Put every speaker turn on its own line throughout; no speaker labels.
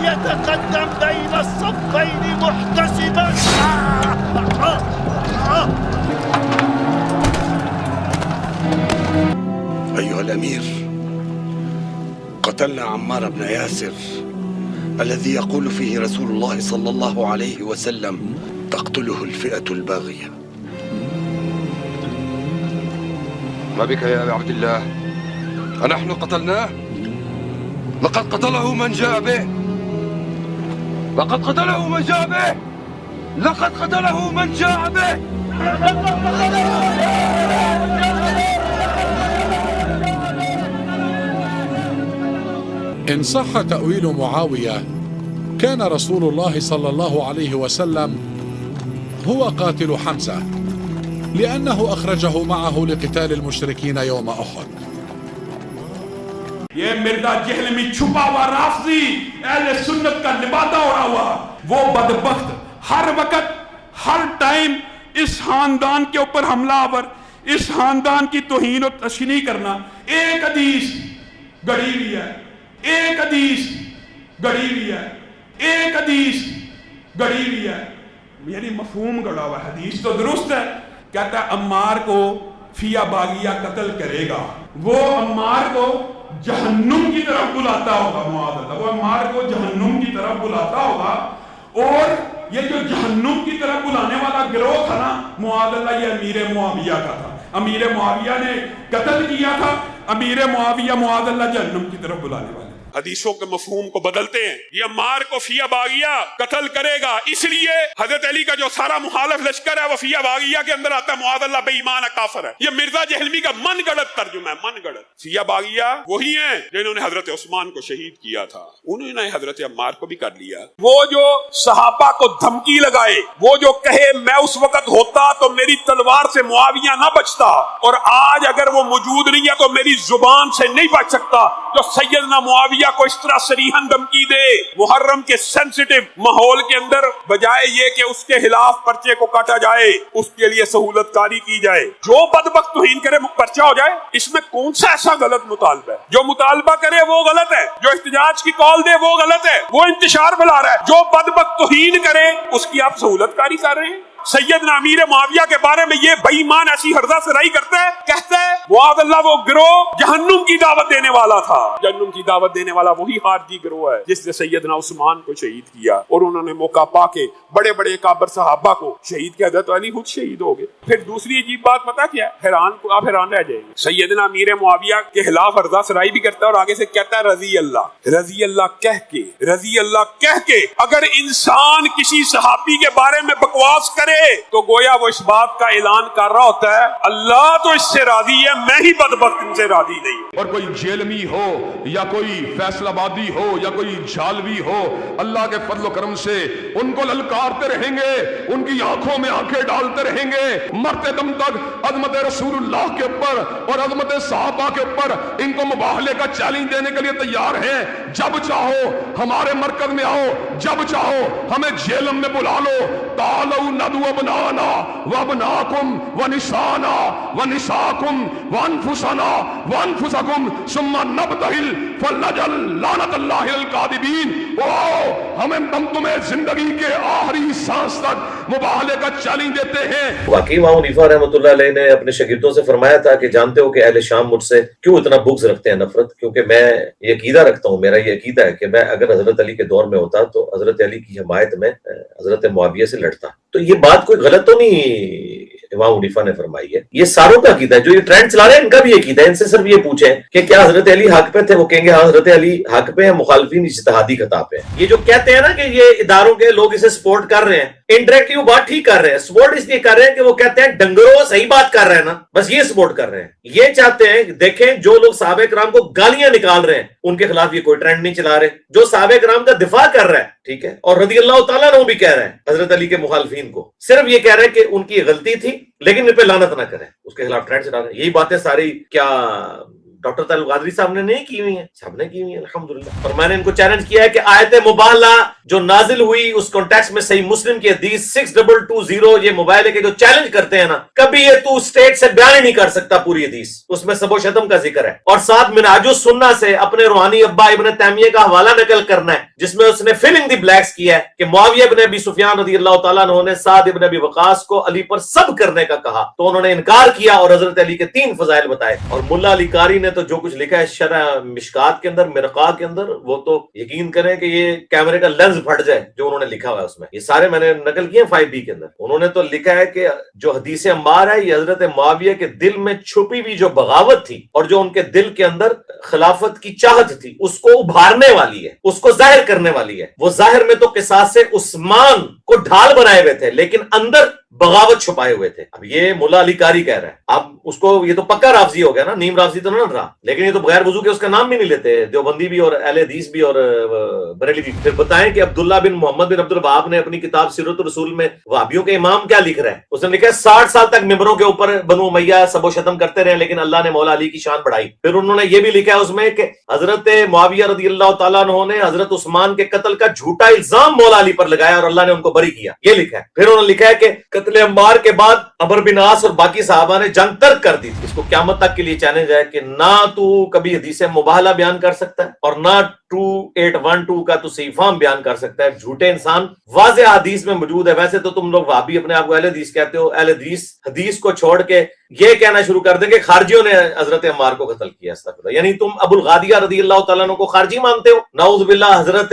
يتقدم بين الصفين محتسبا.
أيها الأمير، قتلنا عمار بن ياسر الذي يقول فيه رسول الله صلى الله عليه وسلم تقتله الفئة الباغية.
ما بك يا أبا عبد الله؟ أنحن قتلناه؟ لقد قتله من جاء به. لقد قتله من جاء به. لقد قتله من جاء به.
إن صح تأويل معاوية، كان رسول الله صلى الله عليه وسلم هو قاتل حمزة، لأنه أخرجه معه لقتال المشركين يوم أحد.
یہ مرزا جہلمی چھپا ہوا رافضی اہل سنت کا لبادہ اڑا ہوا وہ بدبخت ہر وقت ہر ٹائم اس خاندان کے اوپر حملہ آور، اس خاندان کی توہین و تشنیع کرنا. ایک حدیث گڑی ہوئی ہے، ایک حدیث گڑی ہوئی ہے، ایک حدیث گڑی ہوئی ہے، یعنی مفہوم گڑا ہوا. حدیث تو درست ہے، کہتا ہے عمار کو فیہ باغیہ قتل کرے گا. وہ عمار کو جہنم کی طرف بلاتا ہوگا، معاذ اللہ، وہ عمار کو جہنم کی طرف بلاتا ہوگا. اور یہ جو جہنم کی طرف بلانے والا گروہ تھا نا، معاذ اللہ، یہ امیر معاویہ کا تھا. امیر معاویہ نے قتل کیا تھا. امیر معاویہ معاذ اللہ جہنم کی طرف بلانے والے حدیثوں کے مفہوم کو بدلتے ہیں. یہ عمار کو فیہ باغیہ قتل کرے گا، اس لیے حضرت علی کا جو سارا مخالف لشکر ہے وہ فیہ باغیہ کے اندر آتا ہے. معاذ اللہ بے ایمان کافر ہے. یہ مرزا جہلمی کا من گڑت ترجمہ ہے، من گڑت. فیہ باغیہ وہی ہیں جنہوں نے حضرت عثمان کو شہید کیا تھا، انہوں نے حضرت عمار کو بھی کر لیا. وہ جو صحابہ کو دھمکی لگائے، وہ جو کہے میں اس وقت ہوتا تو میری تلوار سے معاویہ نہ بچتا، اور آج اگر وہ موجود نہیں ہے تو میری زبان سے نہیں بچ سکتا، جو سیدنا معاویہ کو اس طرح صریحاً دھمکی دے محرم کے سینسیٹیو ماحول کے اندر، بجائے یہ کہ اس کے خلاف پرچے کو کاٹا جائے، اس کے لیے سہولت کاری کی جائے، جو بدبخت توہین کرے پرچہ ہو جائے. اس میں کون سا ایسا غلط مطالبہ ہے؟ جو مطالبہ کرے وہ غلط ہے، جو احتجاج کی کال دے وہ غلط ہے، وہ انتشار بلا رہا ہے. جو بدبخت توہین کرے اس کی آپ سہولت کاری کر رہے ہیں. سیدنا امیر معاویہ کے بارے میں یہ بے ایمان ایسی ہرزہ سرائی کرتا ہے، کہتا ہے معاذ اللہ وہ گروہ جہنم کی دعوت دینے والا تھا. جہنم کی دعوت دینے والا وہی خارجی گروہ ہے جس نے سیدنا عثمان کو شہید کیا، اور انہوں نے موقع پا کے بڑے بڑے کابر صحابہ کو شہید کیا. حضرت علی خود شہید ہو گئے. پھر دوسری عجیب بات پتہ کیا ہے؟ آپ حیران رہ جائیں گے. سیدنا امیر معاویہ کے خلاف ہرزہ سرائی بھی کرتا ہے، اور آگے سے کہتا ہے رضی اللہ کہہ کے اگر انسان کسی صحابی کے بارے میں بکواس کرے تو گویا وہ اس بات کا اعلان کر رہا ہوتا ہے اللہ تو اس سے راضی ہے، میں ہی بدبخت ان سے راضی نہیں.
اور کوئی جیلمی ہو یا کوئی فیصل آبادی ہو یا کوئی جھالوی ہو، اللہ کے فضل و کرم سے ان کو للکارتے رہیں گے، ان کی آنکھوں میں آنکھیں ڈالتے رہیں گے، مرتے دم تک عظمت رسول اللہ کے اوپر اور عظمت صحابہ کے اوپر ان کو مباہلے کا چیلنج دینے کے لیے تیار ہیں. جب چاہو ہمارے مرکز میں آؤ، جب چاہو ہمیں جیلم میں بلا لو. تعالوا ندعو ابنانا وابناکم ونسانا ونساکم وانفسنا وانفسکم ثم نبتہل فلنجل لعنت اللہ الکاذبین. ہمیں ہم تمہیں زندگی کے آخری سانس تک مباہلے کا چیلنج دیتے ہیں.
واقعی امام حنیفہ رحمۃ اللہ علیہ نے اپنے شاگردوں سے فرمایا تھا کہ جانتے ہو کہ اہل شام مجھ سے کیوں اتنا بغض رکھتے ہیں، نفرت؟ کیونکہ میں یہ عقیدہ رکھتا ہوں، میرا یہ عقیدہ ہے کہ میں اگر حضرت علی کے دور میں ہوتا تو حضرت علی کی حمایت میں حضرت معاویہ سے لڑتا. تو یہ بات کوئی غلط تو نہیں امام حنیفہ نے فرمائی ہے، یہ ساروں کا عقیدہ ہے. جو یہ ٹرینڈ چلا رہے ہیں ان کا بھی عقیدہ ہے. ان سے صرف یہ پوچھیں کہ کیا حضرت علی حق پہ تھے؟ وہ کہیں گے ہاں حضرت علی حق پہ ہیں، مخالفین اجتہادی خطا پہ ہیں. یہ جو کہتے ہیں نا کہ یہ اداروں کے لوگ اسے سپورٹ کر رہے ہیں، انڈائریکٹلی وہ بات ٹھیک کر رہے ہیں. سپورٹ اس لیے کر رہے ہیں کہ وہ کہتے ہیں ڈنگرو صحیح بات کر رہے ہیں نا، بس یہ سپورٹ کر رہے ہیں. یہ چاہتے ہیں دیکھیں جو لوگ صحابہ کرام کو گالیاں نکال رہے ہیں ان کے خلاف یہ کوئی ٹرینڈ نہیں چلا رہے. جو صحابہ کرام کا دفاع کر رہا ہے، ٹھیک ہے، اور رضی اللہ تعالیٰ عنہ بھی کہہ رہے ہیں حضرت علی کے مخالفین کو، صرف یہ کہہ رہے ہیں کہ ان کی غلطی تھی لیکن ان پہ لعنت نہ کریں، اس کے خلاف ٹرینڈ چلا رہے ہیں. یہی باتیں ساری کیا ڈاکٹر طالب قادری صاحب نے نہیں کی ہوئی ہیں؟ سب نے کی ہوئی ہیں الحمدللہ. اور میں نے ان کو چیلنج کیا ہے کہ آیت مباہلہ جو نازل ہوئی اس کانٹیکسٹ میں صحیح مسلم کی حدیث 6220 یہ موبائل کے جو چیلنج کرتے ہیں نا، کبھی یہ تو اسٹیٹ سے بیان ہی نہیں کر سکتا پوری حدیث، اس میں سب و شتم کا ذکر ہے، اور ساتھ منہاج السنہ سے اپنے روحانی ابا ابن تیمیہ کا حوالہ نقل کرنا ہے جس میں اس نے فلنگ دی بلیکس کیا ہے کہ معاویہ ابن ابی سفیان رضی اللہ تعالیٰ عنہ نے سعد ابن ابی وقاص کو علی پر سب کرنے کا کہا تو انہوں نے انکار کیا اور حضرت علی کے 3 فضائل بتائے، اور ملا علی قاری نے تو جو کچھ لکھا ہے شرح مشکات کے اندر، مرقاہ کے اندر، وہ تو یقین کریں کہ یہ کیمرے کا لینز پھٹ جائے جو انہوں نے لکھا ہوا ہے اس میں، یہ سارے میں نے نقل کیے 5B کے اندر۔ انہوں نے تو لکھا ہے کہ جو حدیث عمار ہے یہ حضرت معاویہ کے دل میں چھپی ہوئی جو بغاوت تھی اور جو ان کے دل کے اندر خلافت کی چاہت تھی اس کو ابھارنے والی ہے، اس کو ظاہر کرنے والی ہے۔ وہ ظاہر میں تو قصاص عثمان کو ڈھال بنائے ہوئے تھے لیکن اندر بغاوت چھپائے ہوئے تھے۔ اب یہ مولا علی قاری کہہ رہا ہے، اب اس کو یہ تو پکا رافضی ہو گیا نا، نیم رافضی تو نہ رہا، لیکن یہ تو بغیر وضو کے اس کا نام بھی نہیں لیتے، دیوبندی بھی اور اہل حدیث بھی اور بریلوی بھی۔ پھر بتائیں کہ عبداللہ بن محمد بن عبد الوہاب نے اپنی کتاب سیرت الرسول میں وہابیوں کے امام کیا لکھ رہا ہے؟ اس نے لکھا ہے 60 سال تک ممبروں کے اوپر بنو امیہ سب و شتم کرتے رہے لیکن اللہ نے مولا علی کی شان بڑھائی۔ پھر انہوں نے یہ بھی لکھا ہے اس میں کہ حضرت معاویہ رضی اللہ تعالیٰ عنہ نے حضرت عثمان کے قتل کا جھوٹا الزام مولا علی پر لگایا اور اللہ نے ان کو بری کیا، یہ لکھا ہے۔ پھر انہوں نے لکھا ہے کہ قتل عمار کے بعد عمر بن عاص اور باقی صحابہ نے جنگ ترک کر دی۔ اس کو قیامت تک کے لیے چیلنج ہے کہ نہ تو کبھی حدیث مباہلہ بیان کر سکتا ہے اور نہ 2812 کا تو صحیح فہم بیان کر سکتا ہے، جھوٹے انسان، واضح حدیث میں موجود ہے۔ ویسے تو تم لوگ وہابی اپنے آپ کو اہل حدیث کہتے ہو، اہل حدیث کو چھوڑ کے یہ کہنا شروع کر دیں کہ خارجیوں نے حضرت عمار کو قتل کیا، استغفر اللہ، یعنی تم ابو الغادیہ رضی اللہ تعالیٰ عنہ کو خارجی مانتے ہو، نعوذ باللہ حضرت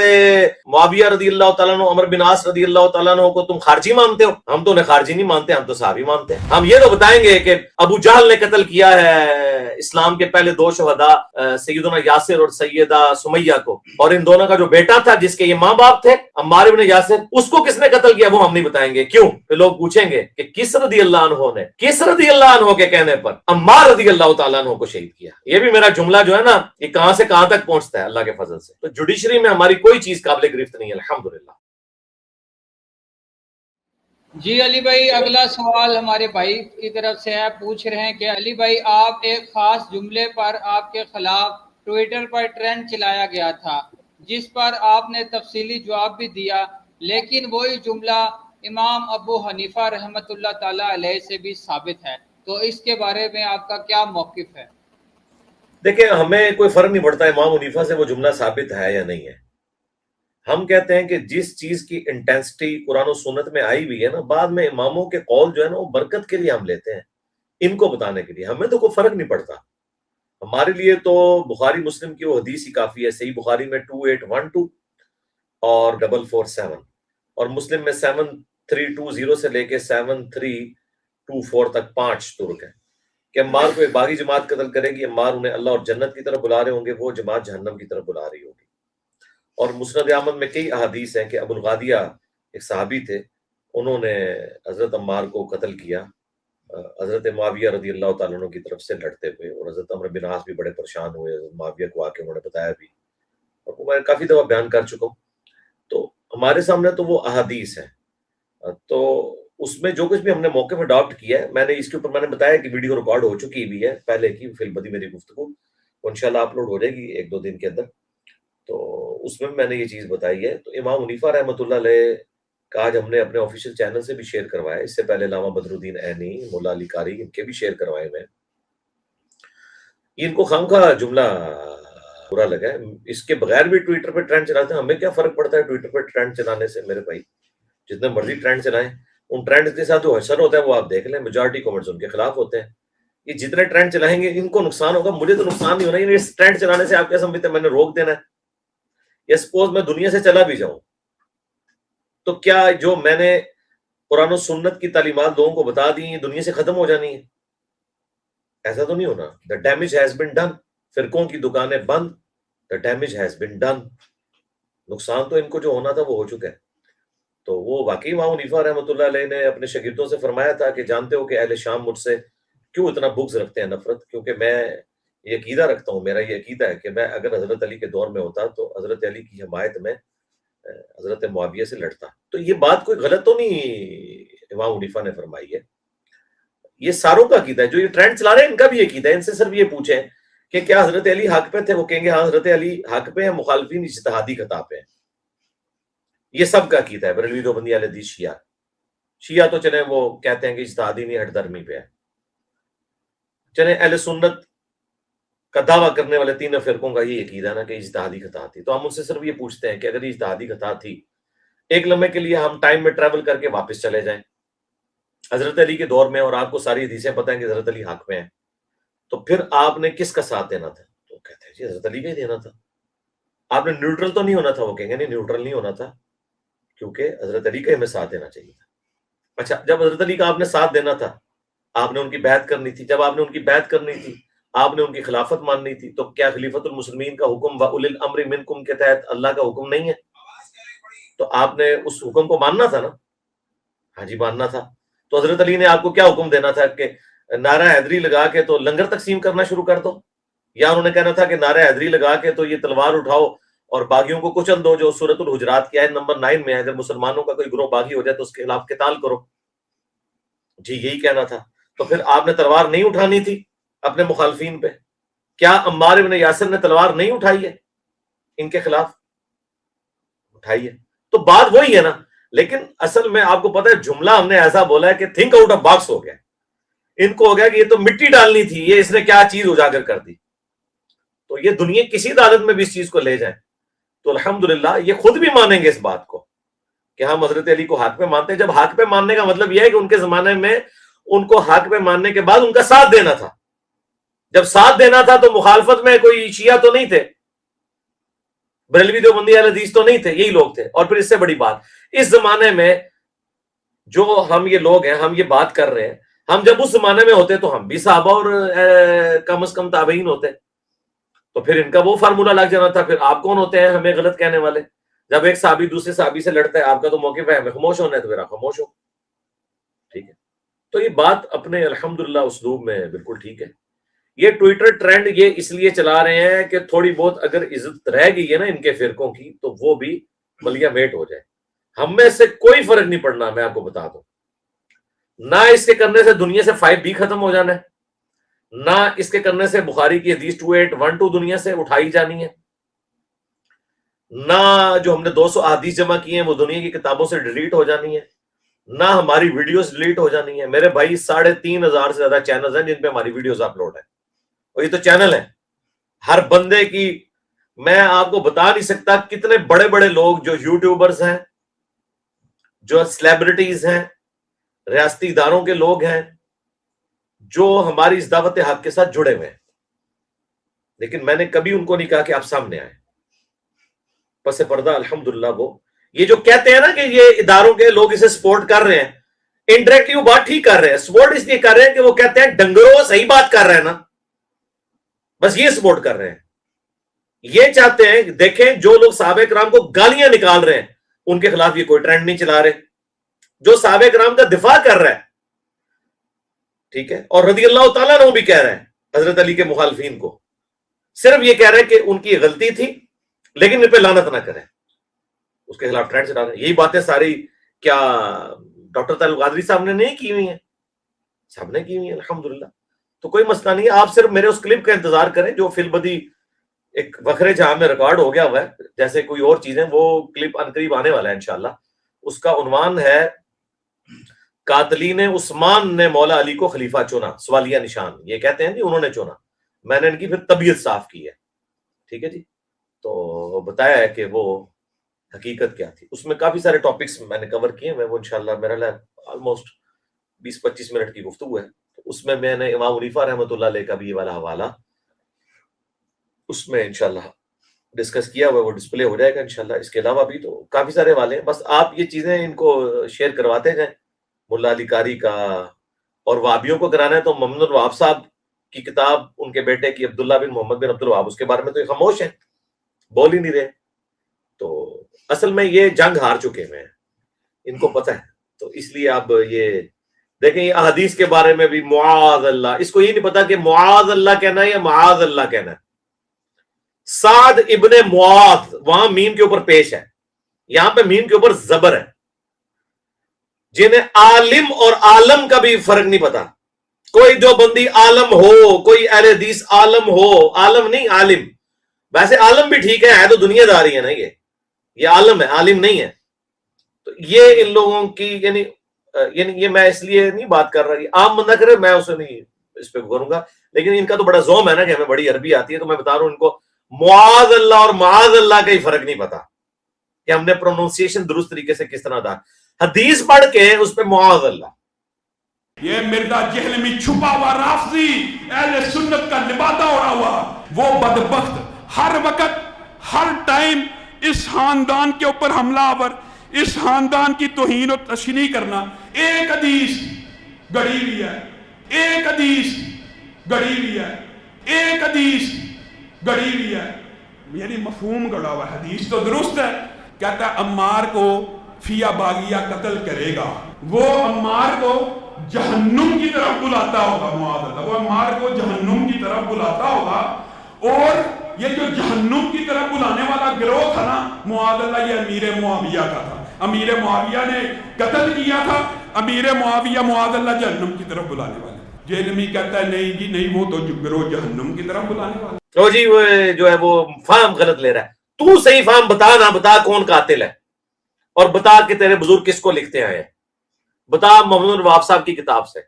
معاویہ رضی اللہ تعالیٰ عنہ، عمر بن عاص رضی اللہ تعالیٰ عنہ کو تم خارجی مانتے ہو۔ ہم تو انہیں خارجی نہیں مانتے، ہم تو صحابی مانتے ہیں۔ ہم یہ تو بتائیں گے کہ ابو جہل نے قتل کیا ہے اسلام کے پہلے 2 شہداء سیدنا یاسر اور سیدہ سمیہ کو، اور ان دونوں کا جو بیٹا تھا جس کے یہ ماں باپ تھے عمار ابن یاسر، اس کو کس نے قتل کیا وہ ہم نہیں بتائیں گے۔ کیوں؟ پھر لوگ پوچھیں گے کہ کس رضی اللہ عنہ نے، کس رضی اللہ عنہ کے کہنے پر عمار رضی اللہ تعالیٰ عنہ کو شہید کیا۔ یہ بھی میرا جملہ جو ہے نا یہ کہاں سے کہاں تک پہنچتا ہے اللہ کے فضل سے۔ تو جوڈیشری میں ہماری کوئی چیز قابل گرفت نہیں ہے الحمدللہ۔
جی علی بھائی، اگلا سوال ہمارے بھائی کی طرف سے ہے، پوچھ رہے ہیں کہ علی بھائی آپ ایک خاص جملے پر آپ کے خلاف ٹویٹر پر ٹرینڈ چلایا گیا تھا جس پر آپ نے تفصیلی جواب بھی دیا، لیکن وہی جملہ امام ابو حنیفہ رحمۃ اللہ تعالی علیہ سے بھی ثابت ہے، تو اس کے بارے میں آپ کا کیا موقف ہے؟
دیکھیں ہمیں کوئی فرق نہیں پڑتا امام حنیفہ سے وہ جملہ ثابت ہے یا نہیں ہے۔ ہم کہتے ہیں کہ جس چیز کی انٹینسٹی قرآن و سنت میں آئی ہوئی ہے نا، بعد میں اماموں کے قول جو ہے نا وہ برکت کے لیے ہم لیتے ہیں، ان کو بتانے کے لیے، ہمیں تو کوئی فرق نہیں پڑتا۔ ہمارے لیے تو بخاری مسلم کی وہ حدیث ہی کافی ہے، صحیح بخاری میں 2812 اور 447، اور مسلم میں 7320 سے لے کے 7324 تک 5 ترک ہے کہ عمار کو ایک باغی جماعت قتل کرے گی، عمار انہیں اللہ اور جنت کی طرف بلا رہے ہوں گے، وہ جماعت جہنم کی طرف بلا رہی ہوگی۔ اور مسند احمد میں کئی احادیث ہیں کہ ابو الغادیہ ایک صحابی تھے، انہوں نے حضرت عمار کو قتل کیا حضرت معاویہ رضی اللہ تعالیٰ عنہ کی طرف سے لڑتے ہوئے، اور حضرت عمر بن عاص بھی بڑے پریشان ہوئے، حضرت معاویہ کو آ کے انہوں نے بتایا بھی، اور وہ میں کافی دفعہ بیان کر چکا ہوں۔ تو ہمارے سامنے تو وہ احادیث ہیں، تو اس میں جو کچھ بھی ہم نے موقع میں اڈاپٹ کیا ہے، میں نے اس کے اوپر میں نے بتایا کہ ویڈیو ریکارڈ ہو چکی بھی ہے پہلے کی، فی البدی میری گفتگو وہ انشاءاللہ اپلوڈ ہو جائے گی 1-2 دن کے اندر، تو اس میں نے یہ چیز بتائی ہے۔ تو امام حنیفہ رحمۃ اللہ علیہ کا آج ہم نے اپنے آفیشیل چینل سے بھی شیئر کروایا، اس سے پہلے علامہ بدر الدین عینی، مولا علی قاری، ان کے بھی شیئر کروائے میں، ان کو خامخواہ جملہ برا لگا ہے۔ اس کے بغیر بھی ٹویٹر پہ ٹرینڈ چلاتے ہیں، ہمیں کیا فرق پڑتا ہے ٹویٹر پہ ٹرینڈ چلانے سے میرے بھائی، جتنے مرضی ٹرینڈ چلائیں، ان ٹرینڈ کے ساتھ جو اثر ہوتا ہے وہ آپ دیکھ لیں، میجورٹی کمنٹس ان کے خلاف ہوتے ہیں۔ یہ جتنے ٹرینڈ چلائیں گے ان کو نقصان ہوگا، مجھے تو نقصان نہیں ہونا، یعنی اس ٹرینڈ چلانے سے آپ کیا سمجھتے ہیں میں نے روک دینا ہے؟ یا سپوز میں دنیا سے چلا بھی جاؤں تو کیا جو میں نے قرآن و سنت کی تعلیمات لوگوں کو بتا دی ہیں دنیا سے ختم ہو جانی ہے؟ ایسا تو نہیں ہونا۔ the damage has been done، فرقوں کی دکانیں بند، the damage has been done، نقصان تو ان کو جو ہونا تھا وہ ہو چکا ہے۔ تو وہ واقعی امام حنیفہ رحمۃ اللہ علیہ نے اپنے شاگردوں سے فرمایا تھا کہ جانتے ہو کہ اہل شام مجھ سے کیوں اتنا بغض رکھتے ہیں، نفرت، کیونکہ میں یہ عقیدہ رکھتا ہوں، میرا یہ عقیدہ ہے کہ میں اگر حضرت علی کے دور میں ہوتا تو حضرت علی کی حمایت میں حضرت معاویہ سے لڑتا۔ تو یہ بات کوئی غلط تو نہیں امام حنیفہ نے فرمائی ہے، یہ ساروں کا عقیدہ ہے۔ جو یہ ٹرینڈ چلا رہے ہیں ان کا بھی عقیدہ ہے۔ ان سے صرف یہ پوچھیں کہ کیا حضرت علی حق پہ تھے، وہ کہیں گے ہاں حضرت علی حق پہ ہیں، مخالفین اجتہادی خطا پہ ہیں۔ یہ سب کا عقیدہ ہے، بریلوی دیوبندی اہل حدیث شیعہ تو چلے وہ کہتے ہیں کہ اجتہادی نہیں ہٹ درمی پہ ہے، چلے اہل سنت کا دعویٰ کرنے والے تینوں فرقوں کا یہ عقیدہ نا کہ اجتہادی خطا تھی، تو ہم ان سے صرف یہ پوچھتے ہیں کہ اگر اجتہادی خطا تھی، ایک لمحے کے لیے ہم ٹائم میں ٹریول کر کے واپس چلے جائیں حضرت علی کے دور میں، اور آپ کو ساری حدیثیں پتہ ہیں کہ حضرت علی حق میں ہیں، تو پھر آپ نے کس کا ساتھ دینا تھا؟ تو کہتے ہیں جی حضرت علی کا ہی دینا تھا، آپ نے نیوٹرل تو نہیں ہونا تھا۔ وہ کہیں گے نہیں نیوٹرل نہیں ہونا تھا، کیونکہ حضرت علی کا ہمیں ساتھ دینا چاہیے تھا۔ اچھا، جب حضرت علی کا آپ نے ساتھ دینا تھا، آپ نے ان کی بیعت کرنی تھی، جب آپ نے ان کی بیعت کرنی تھی، آپ نے ان کی خلافت ماننی تھی، تو کیا خلیفۃ المسلمین کا حکم وَأُولِي الْأَمْرِ مِنْكُمْ کے تحت اللہ کا حکم نہیں ہے؟ تو آپ نے اس حکم کو ماننا تھا نا، ہاں جی ماننا تھا۔ تو حضرت علی نے آپ کو کیا حکم دینا تھا کہ نعرہ حیدری لگا کے تو لنگر تقسیم کرنا شروع کر دو، یا انہوں نے کہنا تھا کہ نعرہ حیدری لگا کے تو یہ تلوار اٹھاؤ اور باغیوں کو کچل دو، جو سورۃ الحجرات کی آیت نمبر 9 میں ہے، اگر مسلمانوں کا کوئی گروہ باغی ہو جائے تو اس کے خلاف قتال کرو؟ جی یہی کہنا تھا۔ تو پھر آپ نے تلوار نہیں اٹھانی تھی اپنے مخالفین پہ؟ کیا عمار ابن یاسر نے تلوار نہیں اٹھائی ہے ان کے خلاف؟ اٹھائی ہے۔ تو بات وہی ہے نا، لیکن اصل میں آپ کو پتا ہے جملہ ہم نے ایسا بولا ہے کہ تھنک آؤٹ آف باکس ہو گیا، ان کو ہو گیا کہ یہ تو مٹی ڈالنی تھی، یہ اس نے کیا چیز اجاگر کر دی۔ تو یہ دنیا کسی عدالت میں بھی اس چیز کو لے جائیں تو الحمدللہ یہ خود بھی مانیں گے اس بات کو کہ ہم حضرت علی کو حق پہ مانتے ہیں۔ جب حق پہ ماننے کا مطلب یہ ہے کہ ان کے زمانے میں ان کو حق پہ ماننے کے بعد ان کا ساتھ دینا تھا، جب ساتھ دینا تھا تو مخالفت میں کوئی شیعہ تو نہیں تھے، بریلوی دیوبندی اہل حدیث تو نہیں تھے، یہی لوگ تھے۔ اور پھر اس سے بڑی بات، اس زمانے میں جو ہم یہ لوگ ہیں، ہم یہ بات کر رہے ہیں، ہم جب اس زمانے میں ہوتے تو ہم بھی صحابہ اور کم از کم تابعین ہوتے، تو پھر ان کا وہ فارمولہ لگ جانا تھا۔ پھر آپ کون ہوتے ہیں ہمیں غلط کہنے والے؟ جب ایک صحابی دوسرے صحابی سے لڑتا ہے، آپ کا تو موقف ہے ہمیں خاموش ہونا ہے، تو پھر آپ خاموش ہو، ٹھیک ہے۔ تو یہ بات اپنے الحمدللہ اسلوب میں بالکل ٹھیک ہے۔ یہ ٹویٹر ٹرینڈ یہ اس لیے چلا رہے ہیں کہ تھوڑی بہت اگر عزت رہ گئی ہے نا ان کے فرقوں کی تو وہ بھی ملیا میٹ ہو جائے۔ ہم میں سے کوئی فرق نہیں پڑنا، میں آپ کو بتا دوں، نہ اس کے کرنے سے دنیا سے 5B ختم ہو جانا ہے، نہ اس کے کرنے سے بخاری کی حدیث 2812 دنیا سے اٹھائی جانی ہے، نہ جو ہم نے 200 احادیث جمع کی ہیں وہ دنیا کی کتابوں سے ڈیلیٹ ہو جانی ہے، نہ ہماری ویڈیوز ڈیلیٹ ہو جانی ہے۔ میرے بھائی 3500 سے زیادہ چینلز ہیں جن پہ ہماری ویڈیوز اپلوڈ ہیں، اور یہ تو چینل ہے ہر بندے کی، میں آپ کو بتا نہیں سکتا کتنے بڑے بڑے لوگ جو یوٹیوبرز ہیں، جو سیلیبریٹیز ہیں، ریاستی اداروں کے لوگ ہیں، جو ہماری اس دعوت حق کے ساتھ جڑے ہوئے ہیں، لیکن میں نے کبھی ان کو نہیں کہا کہ آپ سامنے آئیں۔ پس پردہ الحمدللہ وہ یہ جو کہتے ہیں نا کہ یہ اداروں کے لوگ اسے سپورٹ کر رہے ہیں، انڈائریکٹلی وہ بات ٹھیک کر رہے ہیں، سپورٹ اس لیے کر رہے ہیں کہ وہ کہتے ہیں ڈنگرو صحیح بات کر رہے ہیں نا، بس یہ سپورٹ کر رہے ہیں۔ یہ چاہتے ہیں کہ دیکھیں جو لوگ صحابہ کرام کو گالیاں نکال رہے ہیں ان کے خلاف یہ کوئی ٹرینڈ نہیں چلا رہے، جو صحابہ کرام کا دفاع کر رہا ہے، ٹھیک ہے، اور رضی اللہ تعالیٰ عنہ بھی کہہ رہے ہیں حضرت علی کے مخالفین کو، صرف یہ کہہ رہے ہیں کہ ان کی غلطی تھی لیکن ان پہ لعنت نہ کریں، اس کے خلاف ٹرینڈ چلا رہے ہیں۔ یہی باتیں ساری کیا ڈاکٹر طارق قادری صاحب نے نہیں کی ہوئی ہیں؟ صاحب نے کی ہوئی ہیں الحمدللہ۔ تو کوئی مسئلہ نہیں ہے، آپ صرف میرے اس کلپ کا انتظار کریں جو فی البدی ایک وکھرے جہاں میں ریکارڈ ہو گیا ہوا ہے، جیسے کوئی اور چیزیں، وہ کلپ عنقریب آنے والا ہے انشاءاللہ۔ اس کا عنوان ہے قاتلین عثمان نے مولا علی کو خلیفہ چنا، سوالیہ نشان۔ یہ کہتے ہیں جی انہوں نے چنا، میں نے ان کی پھر طبیعت صاف کی ہے، ٹھیک ہے جی۔ تو بتایا ہے کہ وہ حقیقت کیا تھی، اس میں کافی سارے ٹاپکس میں نے کور کیے، میں وہ انشاءاللہ میرا آلموسٹ 20-25 منٹ کی گفتگو ہے، اس میں میں نے امام حنیفہ رحمۃ اللہ علیہ کا بھی یہ والا حوالہ اس میں انشاءاللہ ڈسکس کیا ہوا ہے، وہ ڈسپلے ہو جائے گا انشاءاللہ۔ اس کے علاوہ بھی تو کافی سارے والے ہیں، بس آپ یہ چیزیں ان کو شیئر کرواتے جائیں، ملا علی قاری کا، اور وہابیوں کو کرانا ہے تو محمد الوہاب صاحب کی کتاب ان کے بیٹے کی عبداللہ بن محمد بن عبد الوہاب، اس کے بارے میں تو یہ خاموش ہیں، بول ہی نہیں رہے۔ تو اصل میں یہ جنگ ہار چکے ہیں، ان کو پتہ ہے، تو اس لیے اب یہ دیکھیں یہ احادیث کے بارے میں بھی معاذ اللہ، اس کو یہ نہیں پتا کہ معاذ اللہ کہنا ہے یا معاذ اللہ کہنا ہے۔ سعد ابن معاذ وہاں میم کے اوپر پیش ہے، یہاں پہ میم کے اوپر زبر ہے۔ جنہیں عالم اور عالم کا بھی فرق نہیں پتا، کوئی جو بندی عالم ہو، کوئی اہل حدیث عالم ہو، عالم نہیں عالم، ویسے عالم بھی ٹھیک ہے تو دنیا داری ہے نا، یہ عالم ہے، عالم نہیں ہے، یہ ان لوگوں کی یعنی یہ میں اس لیے نہیں بات کر رہا, عام بندہ کرے میں اسے نہیں اس پہ کروں گا, لیکن ان کا تو بڑا زوم ہے نا کہ ہمیں بڑی عربی آتی ہے, تو میں بتا رہا ہوں ان کو معاذ اللہ اور معاذ اللہ کا ہی فرق نہیں پتا کہ ہم نے پروننسیشن درست طریقے سے کس طرح تھا. حدیث پڑھ کے اس پہ معاذ اللہ.
یہ مرزا جہل میں چھپا ہوا رافضی اہل سنت کا لبادہ اڑا ہوا وہ بدبخت ہر وقت ہر ٹائم اس خاندان کے اوپر حملہ آور, اس خاندان کی توہین و تشنیع کرنا. ایک حدیث گڑی ہوئی ہے, ایک حدیث گڑی ہوئی ہے, ایک حدیث گڑی ہوئی ہے, یعنی مفہوم گڑا ہوا. حدیث تو درست ہے, کہتا ہے عمار کو فیا باغیہ قتل کرے گا, وہ عمار کو جہنم کی طرف بلاتا ہوگا. معاذ اللہ, وہ عمار کو جہنم کی طرف بلاتا ہوگا. اور یہ جو جہنم کی طرف بلانے والا گروہ تھا نا معاذ اللہ, یہ امیر معاویہ کا تھا. امیر معاویہ نے قتل کیا تھا. امیر معاویہ معاذ اللہ جہنم کی طرف بلانے والے. جہنمی کہتا ہے نہیں جی نہیں, وہ تو گروہ جہنم کی طرف بلانے والا.
تو جی وہ جو ہے وہ فہم غلط لے رہا ہے. تو صحیح فہم بتا نا, بتا کون قاتل ہے, اور بتا کہ تیرے بزرگ کس کو لکھتے آئے ہیں. بتا محمد الوہاب صاحب کی کتاب سے.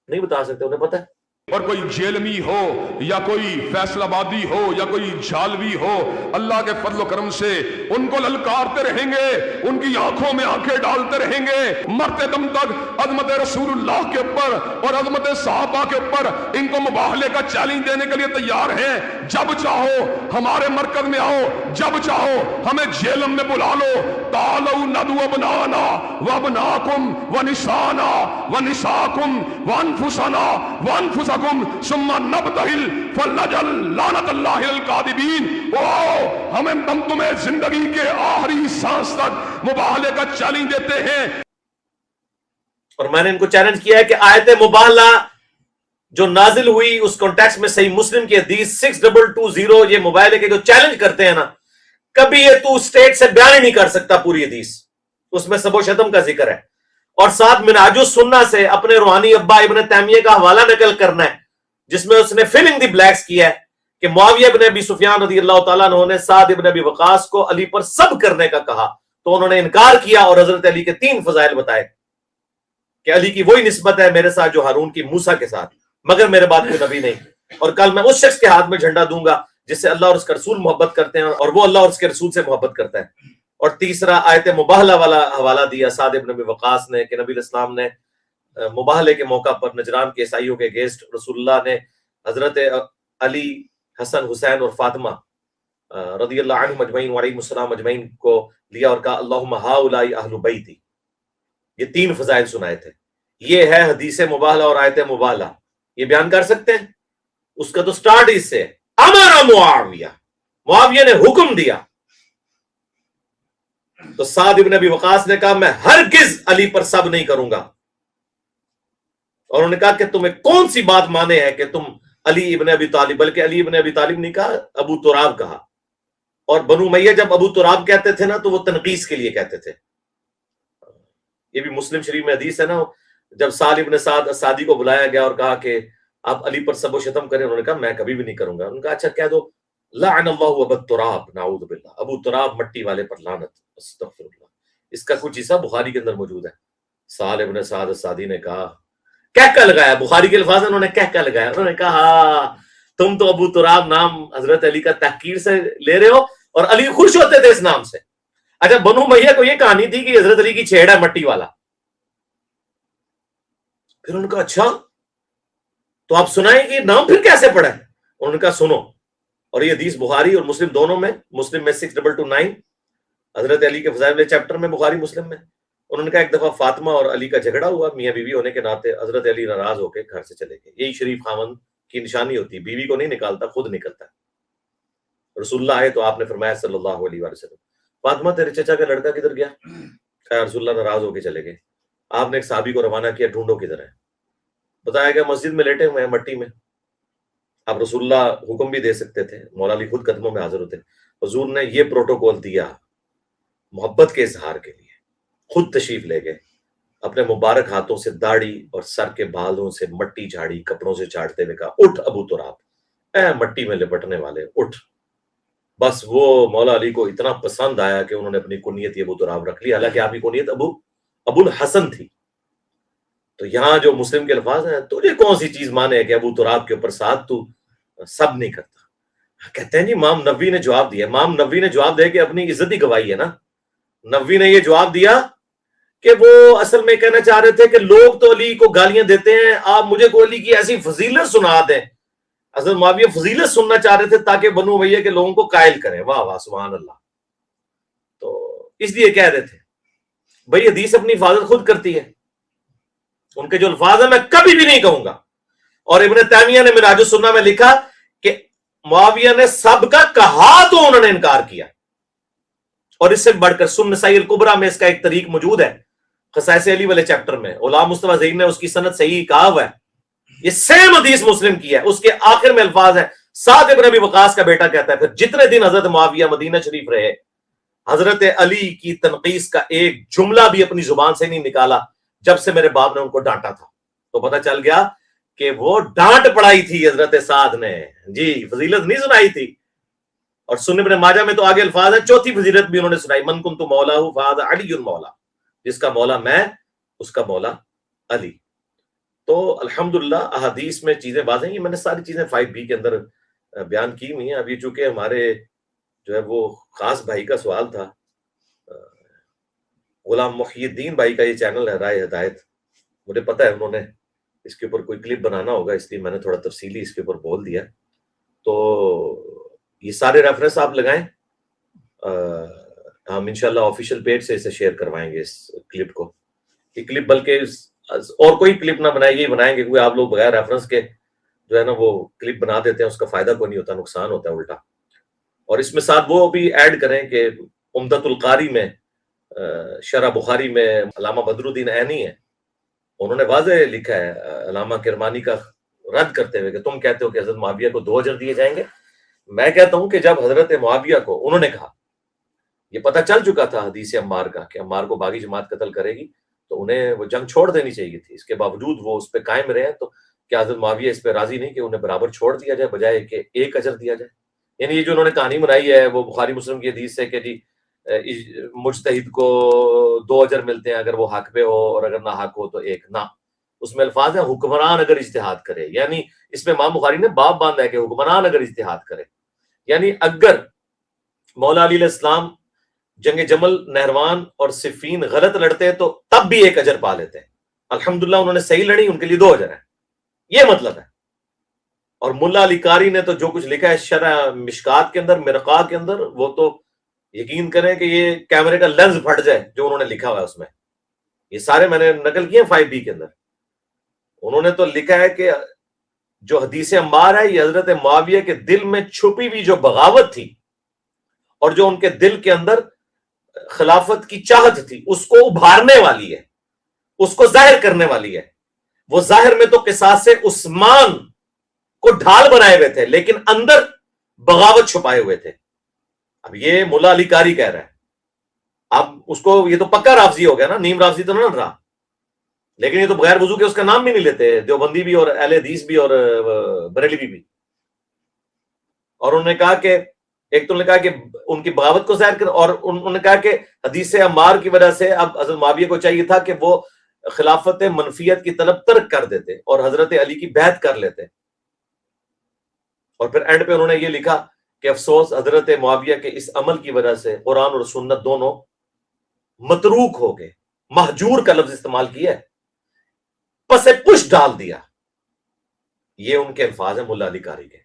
نہیں بتا سکتے, انہیں پتہ ہے.
اور کوئی جیلمی ہو یا کوئی فیصل آبادی ہو یا کوئی جھالوی ہو, اللہ کے فضل و کرم سے ان کو للکارتے رہیں گے, ان کی آنکھوں میں آنکھیں ڈالتے رہیں گے, مرتے دم تک عظمت رسول اللہ کے اوپر اور عظمت صحابہ کے اوپر ان کو مباہلے کا چیلنج دینے کے لیے تیار ہیں. جب چاہو ہمارے مرکز میں آؤ, جب چاہو ہمیں جیلم میں بلا لو. تعالوا ندعو ابناءنا وابناءکم ونساءنا ونساءکم وانفسنا وانفسکم ثم نبتہل فلنجعل لعنت اللہ الکاذبین. ہم تمہیں زندگی کے آخری سانس تک مباہلے کا چیلنج دیتے ہیں.
اور میں نے ان کو چیلنج کیا ہے کہ آیت مباہلہ جو نازل ہوئی اس کانٹیکسٹ میں صحیح مسلم کی حدیث 6220, یہ مباہلے کے جو چیلنج کرتے ہیں نا, کبھی یہ تو اسٹیٹ سے بیان ہی نہیں کر سکتا پوری حدیث. اس میں سب و شتم کا ذکر ہے, اور ساتھ منہاج السنہ سے اپنے روحانی ابا ابن تیمیہ کا حوالہ نقل کرنا ہے, جس میں اس نے فل ان دی بلیکس کیا ہے کہ معاویہ ابن ابی سفیان رضی اللہ تعالیٰ عنہ نے سعد ابن ابی وقاص کو علی پر سب کرنے کا کہا, تو انہوں نے انکار کیا اور حضرت علی کے 3 فضائل بتائے کہ علی کی وہی نسبت ہے میرے ساتھ جو ہارون کی موسیٰ کے ساتھ, مگر میرے بعد کوئی نبی نہیں. اور کل میں اس شخص کے ہاتھ میں جھنڈا دوں گا جس سے اللہ اور اس کا رسول محبت کرتے ہیں, اور وہ اللہ اور اس کے رسول سے محبت کرتا ہے. اور تیسرا آیت مباہلہ والا حوالہ دیا سعد ابن ابی وقاص نے کہ نبی علیہ السلام نے مباہلے کے موقع پر نجران کے عیسائیوں کے اگینسٹ رسول اللہ نے حضرت علی, حسن, حسین اور فاطمہ رضی اللہ عنہم اجمعین وعلیہم السلام اجمعین کو لیا اور کہا اللہم ہؤلاء اہل بیتی. یہ 3 فضائل سنائے تھے. یہ ہے حدیث مباہلہ اور آیت مباہلہ. یہ بیان کر سکتے ہیں؟ اس کا تو سٹارٹ اس سے امر معاویہ, معاویہ نے حکم دیا. تو سعد ابن ابی وقاص نے کہا میں ہرگز علی پر سب نہیں کروں گا, اور انہوں نے کہا کہ تمہیں کون سی بات مانے ہے کہ تم علی ابن ابی طالب, بلکہ علی ابن ابی طالب نہیں کہا, ابو تراب کہا. اور بنو امیہ جب ابو تراب کہتے تھے نا تو وہ تنقیص کے لیے کہتے تھے. یہ بھی مسلم شریف میں حدیث ہے نا, جب سعد ابن سعد سعدی کو بلایا گیا اور کہا کہ آپ علی پر سب و شتم کریں, انہوں نے کہا میں کبھی بھی نہیں کروں گا. انہوں نے کہا اچھا کہہ دو لعن اللہ ابا تراب نعوذ باللہ, ابو تراب مٹی والے پر لعنت, استغفر اللہ. اس کا کچھ حصہ بخاری کے اندر موجود ہے. سعد ابن سعد سعدی نے کہا, کہہ لگایا, بخاری کے الفاظ انہوں نے کہہ لگایا, انہوں نے کہا تم تو ابو تراب نام حضرت علی کا تحقیر سے لے رہے ہو, اور علی خوش ہوتے تھے اس نام سے. اچھا بنو امیہ کو یہ کہانی تھی کہ حضرت علی کی چھیڑ ہے مٹی والا. پھر انہوں نے کہا اچھا تو آپ سنائیں کہ نام پھر کیسے پڑا ہے؟ انہوں نے کہا سنو, اور یہ حدیث بخاری اور مسلم دونوں میں, مسلم میں 6229, حضرت علی کے فضائل چیپٹر میں, بخاری مسلم میں. انہوں نے کہا ایک دفعہ فاطمہ اور علی کا جھگڑا ہوا, میاں بیوی ہونے کے ناطے حضرت علی ناراض ہو کے گھر سے چلے گئے. یہی شریف خاوند کی نشانی ہوتی ہے, بیوی کو نہیں نکالتا, خود نکلتا ہے. رسول اللہ آئے تو آپ نے فرمایا صلی اللہ علیہ وسلم فاطمہ تیرے چچا کا لڑکا کدھر گیا؟ کہا رسول اللہ ناراض ہو کے چلے گئے. آپ نے ایک صحابی کو روانہ کیا, ڈھونڈو کدھر ہے. بتایا گیا مسجد میں لیٹے ہوئے ہیں مٹی میں. آپ رسول اللہ حکم بھی دے سکتے تھے, مولا علی خود قدموں میں حاضر ہوتے. حضور نے یہ پروٹوکول دیا محبت کے اظہار کے لیے, خود تشریف لے گئے, اپنے مبارک ہاتھوں سے داڑھی اور سر کے بالوں سے مٹی جھاڑی, کپڑوں سے چاٹتے ہوئے کہا اٹھ ابو تراب, اے مٹی میں لپٹنے والے اٹھ. بس وہ مولا علی کو اتنا پسند آیا کہ انہوں نے اپنی کنیت ابو تراب رکھ لی، حالانکہ آپ کی کنیت ابو الحسن تھی۔ تو یہاں جو مسلم کے الفاظ ہیں، تجھے کون سی چیز مانے کہ ابو تراب کے اوپر ساتھ تو سب نہیں کرتا؟ کہتے ہیں جی امام نووی نے جواب دیا، امام نووی نے جواب دیا کہ اپنی عزت ہی گوائی ہے نا۔ نووی نے یہ جواب دیا کہ وہ اصل میں کہنا چاہ رہے تھے کہ لوگ تو علی کو گالیاں دیتے ہیں، آپ مجھے کوئی علی کی ایسی فضیلت سنا دیں۔ حضرت معاویہ فضیلت سننا چاہ رہے تھے تاکہ بنو امیہ کے لوگوں کو قائل کریں۔ واہ واہ سبحان اللہ۔ تو اس لیے کہہ رہے تھے بھئی حدیث اپنی حفاظت خود کرتی ہے، ان کے جو الفاظ ہیں میں کبھی بھی نہیں کہوں گا۔ اور ابن تیمیہ نے منہاج السنہ میں لکھا کہ معاویہ نے سب کا کہا تو انہوں نے انکار کیا۔ اور اس سے بڑھ کر سنن نسائی الکبریٰ میں اس کا ایک طریق موجود ہے، خصائص علی والے چیپٹر میں غلام مصطفیٰ زئی نے اس کی سند صحیح کہا ہوا ہے، یہ سیم حدیث مسلم کی ہے۔ اس کے آخر میں الفاظ ہیں، سعد ابن ابی وقاص کا بیٹا کہتا ہے پھر جتنے دن حضرت معاویہ مدینہ شریف رہے، حضرت علی کی تنقیص کا ایک جملہ بھی اپنی زبان سے نہیں نکالا جب سے میرے باپ نے ان کو ڈانٹا تھا۔ تو پتہ چل گیا کہ وہ ڈانٹ پڑائی تھی حضرت سعد نے، جی فضیلت نہیں سنائی تھی۔ اور سنن ابن ماجہ میں تو آگے الفاظ ہیں، چوتھی فضیلت بھی انہوں نے سنائی، من کنت مولا فہذا علی مولا، جس کا مولا میں اس کا مولا علی۔ تو الحمدللہ احادیث میں چیزیں واضح ہیں، یہ میں نے ساری چیزیں 5B کے اندر بیان کی ہوئی ہیں۔ اب یہ چونکہ ہمارے جو ہے وہ خاص بھائی کا سوال تھا، غلام محی الدین بھائی کا یہ چینل ہے رائے ہدایت، مجھے پتہ ہے انہوں نے اس کے اوپر کوئی کلپ بنانا ہوگا، اس لیے میں نے تھوڑا تفصیلی اس کے اوپر بول دیا۔ تو یہ سارے ریفرنس آپ لگائیں، ہم انشاءاللہ آفیشیل پیج سے اسے شیئر کروائیں گے اس کلپ کو۔ یہ کلپ بلکہ اور کوئی کلپ نہ بنائے، یہ بنائیں گے کیونکہ آپ لوگ بغیر ریفرنس کے جو ہے نا وہ کلپ بنا دیتے ہیں، اس کا فائدہ کوئی نہیں ہوتا، نقصان ہوتا ہے الٹا۔ اور اس میں ساتھ وہ بھی ایڈ کریں کہ عمدۃ القاری میں شرح بخاری میں علامہ بدر الدین عینی ہے، انہوں نے واضح لکھا ہے علامہ کرمانی کا رد کرتے ہوئے کہ تم کہتے ہو کہ حضرت معاویہ کو 2 اجر دیے جائیں گے۔ میں کہتا ہوں کہ جب حضرت معاویہ کو انہوں نے کہا، یہ پتہ چل چکا تھا حدیث عمار کا کہ عمار کو باغی جماعت قتل کرے گی، تو انہیں وہ جنگ چھوڑ دینی چاہیے تھی، اس کے باوجود وہ اس پہ قائم رہے، تو کیا حضرت معاویہ اس پہ راضی نہیں کہ انہیں برابر چھوڑ دیا جائے بجائے کہ 1 اجر دیا جائے؟ یعنی یہ جو انہوں نے کہانی بنائی ہے وہ بخاری مسلم کی حدیث ہے کہ جی مجتہد کو 2 اجر ملتے ہیں اگر وہ حق پہ ہو، اور اگر نہ حق ہو تو 1۔ نہ، اس میں الفاظ ہیں حکمران اگر اجتہاد کرے، یعنی اس میں امام بخاری نے باب باندھا ہے کہ حکمران اگر اجتہاد کرے، یعنی اگر مولا علی علیہ السلام جنگ جمل، نہروان اور صفین غلط لڑتے تو تب بھی 1 اجر پا لیتے ہیں۔ الحمدللہ انہوں نے صحیح لڑی، ان کے لیے 2 اجر ہیں، یہ مطلب ہے۔ اور ملا علی قاری نے تو جو کچھ لکھا ہے شرح مشکات کے اندر، مرقاہ کے اندر، وہ تو یقین کریں کہ یہ کیمرے کا لینز پھٹ جائے جو انہوں نے لکھا ہوا ہے اس میں۔ یہ سارے میں نے نقل کیے ہیں 5B کے اندر۔ انہوں نے تو لکھا ہے کہ جو حدیث عمار ہے یہ حضرت معاویہ کے دل میں چھپی ہوئی جو بغاوت تھی اور جو ان کے دل کے اندر خلافت کی چاہت تھی اس کو ابھارنے والی ہے، اس کو ظاہر کرنے والی ہے۔ وہ ظاہر میں تو قصاص عثمان کو ڈھال بنائے ہوئے تھے لیکن اندر بغاوت چھپائے ہوئے تھے۔ اب یہ ملا علی قاری کہہ رہا ہے، اب اس کو یہ تو پکا رافضی ہو گیا نا، نیم رافضی تو نہ رہا، لیکن یہ تو بغیر وضو کے اس کا نام بھی نہیں لیتے، دیوبندی بھی اور اہل حدیث بھی اور بریلوی بھی۔ اور انہوں نے کہا کہ ایک تو انہوں نے کہا کہ ان کی بغاوت کو ظاہر کر، اور انہوں نے کہا کہ حدیث عمار کی وجہ سے اب حضرت معاویہ کو چاہیے تھا کہ وہ خلافت منفیت کی طلب ترک کر دیتے اور حضرت علی کی بیعت کر لیتے۔ اور پھر اینڈ پہ انہوں نے یہ لکھا کہ افسوس حضرت معاویہ کے اس عمل کی وجہ سے قرآن اور سنت دونوں متروک ہو گئے، مہجور کا لفظ استعمال کیا ہے، پس پش ڈال دیا۔ یہ ان کے الفاظ ہیں ملا علی قاری کے۔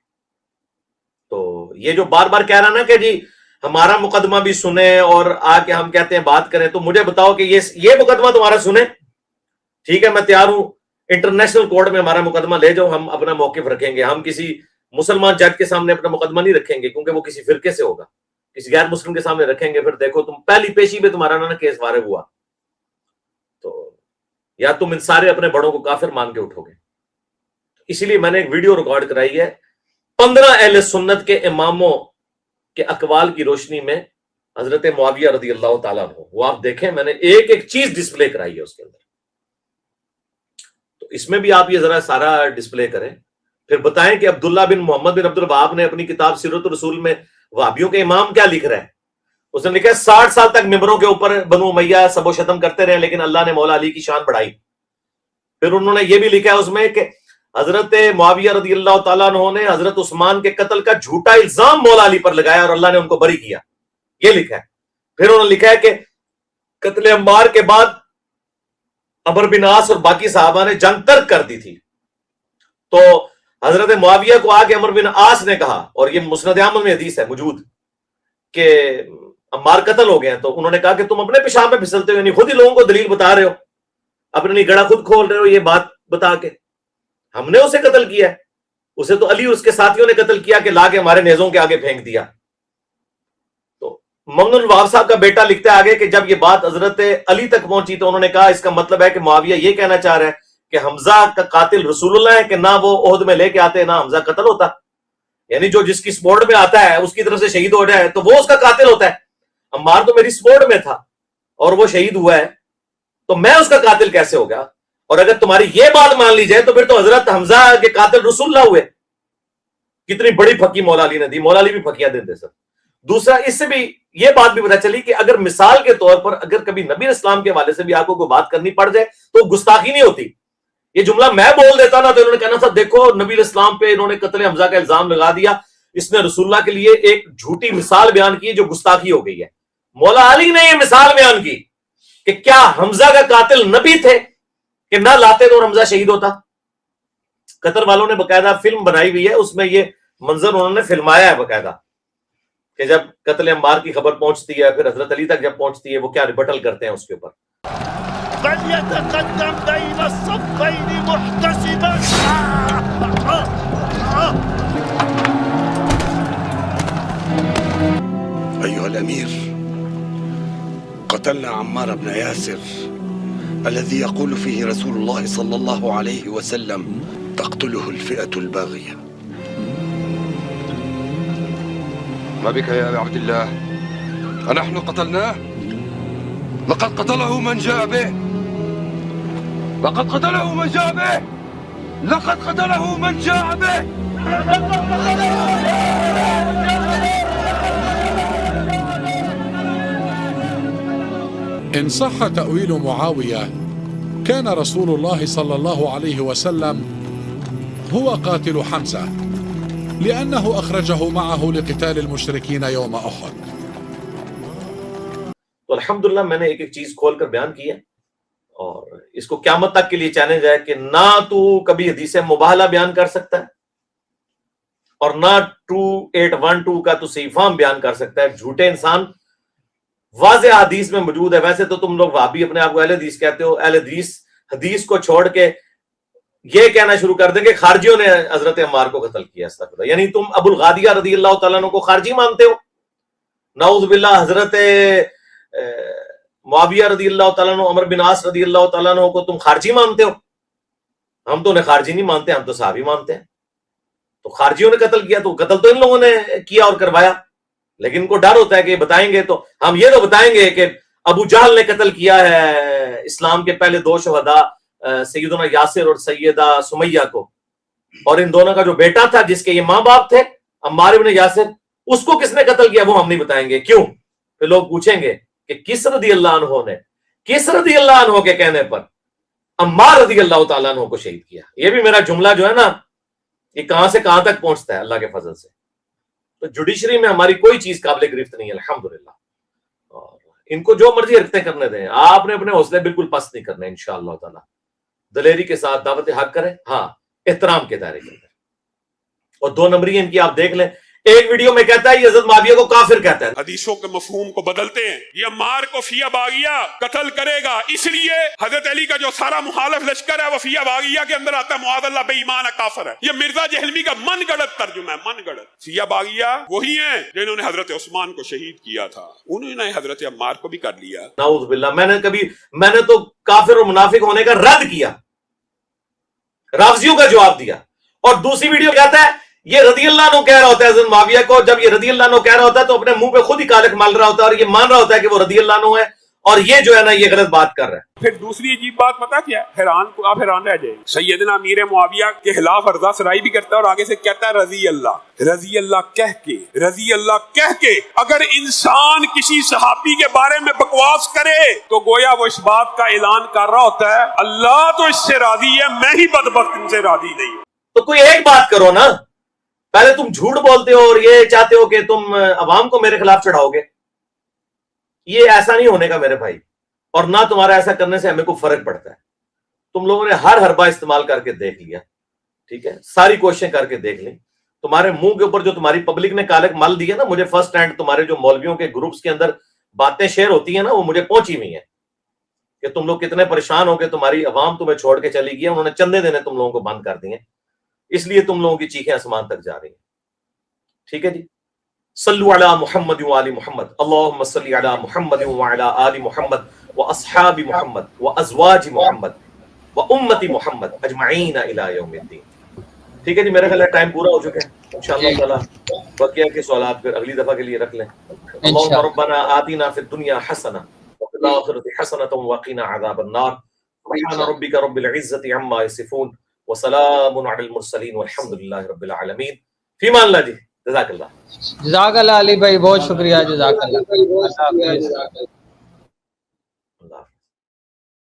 تو یہ جو بار بار کہہ رہا نا کہ جی ہمارا مقدمہ بھی سنیں اور آ کے ہم کہتے ہیں بات کریں، تو مجھے بتاؤ کہ یہ مقدمہ تمہارا سنیں، ٹھیک ہے میں تیار ہوں، انٹرنیشنل کورٹ میں ہمارا مقدمہ لے جاؤ، ہم اپنا موقف رکھیں گے، ہم کسی مسلمان جج کے سامنے اپنا مقدمہ نہیں رکھیں گے کیونکہ وہ کسی فرقے سے ہوگا، کسی غیر مسلم کے سامنے رکھیں گے، پھر دیکھو تم پہلی پیشی پہ تمہارا نا کیس فارغ ہوا تو یا تم ان سارے اپنے بڑوں کو کافر مان کے اٹھو گے۔ اسی لیے میں نے ایک ویڈیو ریکارڈ کرائی ہے 15 اہل سنت کے اماموں کے اقوال کی روشنی میں حضرت معاویہ رضی اللہ تعالیٰ عنہ، وہ آپ دیکھیں، میں نے ایک ایک چیز ڈسپلے کرائی ہے اس کے اندر، تو اس میں بھی آپ یہ ذرا سارا ڈسپلے کریں، پھر بتائیں کہ عبداللہ بن محمد بن عبد الوہاب نے اپنی کتاب سیرت الرسول میں وہابیوں کے امام کیا لکھ رہے ہیں؟ اس نے لکھا ہے 60 سال تک ممبروں کے اوپر بنو امیہ سب و شتم کرتے رہے لیکن اللہ نے مولا علی کی شان بڑھائی. پھر انہوں نے یہ بھی لکھا ہے اس میں کہ حضرت معاویہ رضی اللہ تعالیٰ عنہ نے حضرت عثمان کے قتل کا جھوٹا الزام مولا علی پر لگایا اور اللہ نے ان کو بری کیا. یہ لکھا ہے. پھر انہوں نے لکھا ہے کہ قتل عمار کے بعد عمر بن عاص اور باقی صحابہ نے جنگ ترک کر دی تھی. تو حضرت معاویہ کو آ کے عمر بن عاص نے کہا، اور یہ مسند احمد میں حدیث ہے موجود، کہ عمار قتل ہو گئے ہیں. تو انہوں نے کہا کہ تم اپنے پیشاب میں پھسلتے ہو، یعنی خود ہی لوگوں کو دلیل بتا رہے ہو، اپنی گڑا خود کھول رہے ہو یہ بات بتا کے. ہم نے اسے قتل کیا ہے، اسے تو علی اور اس کے ساتھیوں نے قتل کیا کہ لا کے ہمارے نیزوں کے آگے پھینک دیا. تو ممنون الوہاب صاحب کا بیٹا لکھتا ہے آگے کہ جب یہ بات حضرت علی تک پہنچی تو انہوں نے کہا اس کا مطلب ہے کہ معاویہ یہ کہنا چاہ رہا ہے کہ حمزہ کا قاتل رسول اللہ ہے، کہ نہ وہ عہد میں لے کے آتے نہ حمزہ قتل ہوتا. یعنی جو جس کی سپورٹ میں آتا ہے اس کی طرف سے شہید ہو جائے تو وہ اس کا قاتل ہوتا ہے. عمار تو میری سپورٹ میں تھا اور وہ شہید ہوا ہے تو میں اس کا قاتل کیسے ہو گیا؟ اور اگر تمہاری یہ بات مان لی جائے تو پھر تو حضرت حمزہ کے قاتل رسول اللہ ہوئے. کتنی بڑی پھکی مولا علی نے دی. مولا علی بھی پھکیاں دیتے سر. دوسرا اس سے بھی یہ بات بھی پتہ چلی کہ اگر مثال کے طور پر اگر کبھی نبی اسلام کے حوالے سے بھی آپ کو کوئی بات کرنی پڑ جائے تو گستاخی نہیں ہوتی. یہ جملہ میں بول دیتا نا تو انہوں نے کہنا تھا دیکھو نبی اسلام پہ انہوں نے قتل حمزہ کا الزام لگا دیا، اس نے رسول اللہ کے لیے ایک جھوٹی مثال بیان کی جو گستاخی ہو گئی ہے. مولا علی نے یہ مثال بیان کی کہ کیا حمزہ کا قاتل نبی تھے کہ نہ لاتے تو حمزہ شہید ہوتا. قطر والوں نے باقاعدہ فلم بنائی ہوئی ہے، اس میں یہ منظر انہوں نے فلمایا ہے باقاعدہ کہ جب قتل عمار کی خبر پہنچتی ہے پھر حضرت علی تک جب پہنچتی ہے وہ کیا ریبٹل کرتے ہیں اس کے اوپر.
فليتقدم بين الصفين محتسبا.
أيها الأمير، قتلنا عمار بن ياسر الذي يقول فيه رسول الله صلى الله عليه وسلم تقتله الفئة الباغية.
ما بك يا أبا عبد الله؟ أنحن قتلناه؟ لقد قتله من جاء به. لقد قتله من جاء به. لقد قتله من جاء به.
إن صح تأويل معاوية كان رسول الله صلى الله عليه وسلم هو قاتل حمزة لأنه أخرجه معه لقتال المشركين يوم أحد.
تو الحمدللہ میں نے ایک ایک چیز کھول کر بیان کی ہے اور اس کو قیامت تک کے لیے چیلنج ہے کہ نہ تو کبھی حدیث مباہلہ بیان کر سکتا ہے اور نہ 2812 کا تو صحیح فہم بیان کر سکتا ہے. جھوٹے انسان واضح حدیث میں موجود ہے. ویسے تو تم لوگ وہابی اپنے آپ کو اہل حدیث کہتے ہو، اہل حدیث کو چھوڑ کے یہ کہنا شروع کر دیں کہ خارجیوں نے حضرت عمار کو قتل کیا. استغفر اللہ. یعنی تم ابو الغادیہ رضی اللہ تعالیٰ عنہ کو خارجی مانتے ہو. نعوذ باللہ حضرت معاویہ رضی اللہ تعالیٰ عنہ، عمر بن عاص رضی اللہ تعالیٰ عنہ کو تم خارجی مانتے ہو. ہم تو انہیں خارجی نہیں مانتے، ہم تو صحابی مانتے ہیں. تو خارجیوں نے قتل کیا تو قتل تو ان لوگوں نے کیا اور کروایا، لیکن ان کو ڈر ہوتا ہے کہ بتائیں گے تو ہم یہ تو بتائیں گے کہ ابو جہل نے قتل کیا ہے اسلام کے پہلے 2 شہداء سیدنا یاسر اور سیدہ سمیہ کو، اور ان دونوں کا جو بیٹا تھا جس کے یہ ماں باپ تھے عمار بن یاسر، اس کو کس نے قتل کیا وہ ہم نہیں بتائیں گے. کیوں؟ پھر لوگ پوچھیں گے کہ کس رضی اللہ عنہ نے، کس رضی اللہ عنہ کے کہنے پر عمار رضی اللہ تعالیٰ عنہ کو شہید کیا. یہ بھی میرا جملہ جو ہے نا یہ کہاں سے کہاں تک پہنچتا ہے اللہ کے فضل سے. تو جوڈیشری میں ہماری کوئی چیز قابل گرفت نہیں ہے الحمدللہ. اور ان کو جو مرضی حرکتیں کرنے دیں، آپ نے اپنے حوصلے بالکل پست نہیں کرنے انشاءاللہ تعالی. دلیری کے ساتھ دعوت حق کریں، ہاں احترام کے دائرے کے اندر. اور 2 نمبری ان کی آپ دیکھ لیں. ایک ویڈیو میں کہتا ہے یہ حضرت معاویہ کو کافر کہتا ہے.
حدیثوں کے مفہوم کو بدلتے ہیں. یہ عمار کو فیہ باغیہ قتل کرے گا، اس لیے حضرت علی کا جو سارا مخالف لشکر ہے وہ فیہ باغیہ کے اندر آتا ہے، معاذ اللہ بے ایمان ہے، کافر ہے. یہ مرزا جہلمی کا من گڑت ترجمہ ہے، من گڑت. فیہ باغیہ وہی ہیں جنہوں نے حضرت عثمان کو شہید کیا تھا، انہوں نے حضرت عمار کو بھی کر لیا.
نعوذ باللہ. میں نے تو کافر اور منافق ہونے کا رد کیا، رافضیوں کا جواب دیا. اور دوسری ویڈیو کہتا ہے یہ رضی اللہ عنہ کہہ رہا ہوتا ہے حضرت معاویہ کو. جب یہ رضی اللہ عنہ کہہ رہا ہوتا ہے تو اپنے منہ پہ خود ہی کالک مال رہا ہوتا ہے اور یہ مان رہا ہوتا ہے کہ وہ رضی اللہ عنہ ہے اور یہ جو ہے نا یہ غلط بات کر رہا ہے.
پھر دوسری عجیب بات پتا کیا ہے، آپ حیران رہ جائیں. سیدنا امیر معاویہ کے خلاف عرضہ سرائی بھی کرتا ہے اور آگے سے کہتا ہے رضی اللہ کہہ کے اگر انسان کسی صحابی کے بارے میں بکواس کرے تو گویا وہ اس بات کا اعلان کر رہا ہوتا ہے اللہ تو اس سے راضی ہے، میں ہی بدبخت ان سے راضی نہیں ہوں.
تو کوئی ایک بات کرو نا، پہلے تم جھوٹ بولتے ہو اور یہ چاہتے ہو کہ تم عوام کو میرے خلاف چڑھاؤ گے. یہ ایسا نہیں ہونے کا میرے بھائی، اور نہ تمہارا ایسا کرنے سے ہمیں کوئی فرق پڑتا ہے. تم لوگوں نے ہر حربہ استعمال کر کے دیکھ لیا، ٹھیک ہے، ساری کوششیں کر کے دیکھ لیں. تمہارے منہ کے اوپر جو تمہاری پبلک نے کالک مل دی ہے نا، مجھے فرسٹ ہینڈ تمہارے جو مولویوں کے گروپس کے اندر باتیں شیئر ہوتی ہیں نا، وہ مجھے پہنچی ہوئی ہیں کہ تم لوگ کتنے پریشان ہو کے تمہاری عوام تمہیں چھوڑ کے چلی گئی ہے، انہوں نے چندے دینے تم لوگوں کو بند کر دیے، اس لیے تم لوگوں کی چیخیں آسمان تک جا رہی ہیں. ٹھیک ہے جی. صلو علی محمد و آل محمد، اللہم صلی علی محمد و علی آل محمد و اصحاب محمد و ازواج محمد و امت محمد اجمعین الی یوم الدین. ٹھیک ہے جی، میرا خیال ہے ٹائم پورا ہو چکا ہے. انشاءاللہ تعالی بقیہ کے سوالات پھر اگلی دفعہ کے لیے رکھ لیں. اللہم ربنا آتنا فی الدنیا حسنہ وفی الآخرۃ حسنۃ وقنا عذاب النار. سبحان ربک رب العزۃ عما یصفون وسلام علی المرسلین والحمد للہ رب العالمین. فی امان اللہ جی. جزاک اللہ.
جزاک اللہ علی بھائی، بہت شکریہ. جزاک اللہ.